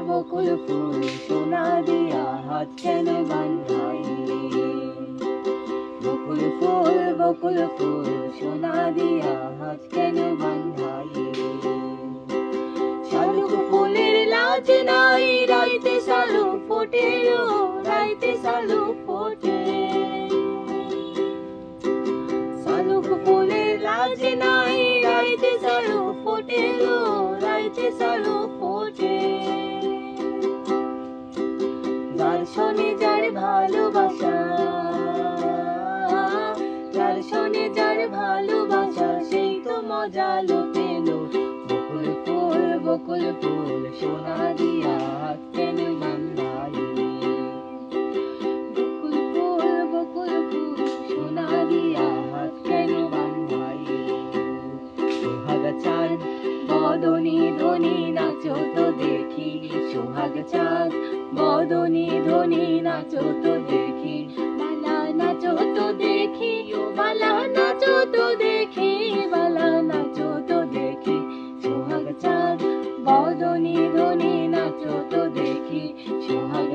বকুল ফুল সোনা দিয়া হাত কেন বাঁধাইলে। বকুল ফুল সোনা দিয়া হাত কেন বাঁধাইলে। শালুক ফুলের লাজ নাই রাইতে শালুক ফোটে গো, রাইতে শালুক ফোটে। শালুক ফুলের লাজ নাই রাইতে শালুক ফোটে গো, রাইতে শালুক ফোটে। যার শোনে যার ভালোবাসা, যার শোনে যার ভালোবাসা সেই তো মজা লুটেলো। বকুল ফুল সোনা দিয়া হাত কেন বাঁধাইলে। বকুল ফুল সোনা দিয়া হাত কেন বাঁধাইলে। সোহাগ চাঁদ বদনি ধ্বনি নাচো তো দেখি, সোহাগ চাঁদ বদনি ধ্বনি নাচো তো দেখি। বালা নাচো তো দেখি, ও বালা নাচো তো দেখি, বালা নাচো তো দেখি। সোহাগ চাঁদ বদনি ধ্বনি নাচো তো দেখি, সোহাগ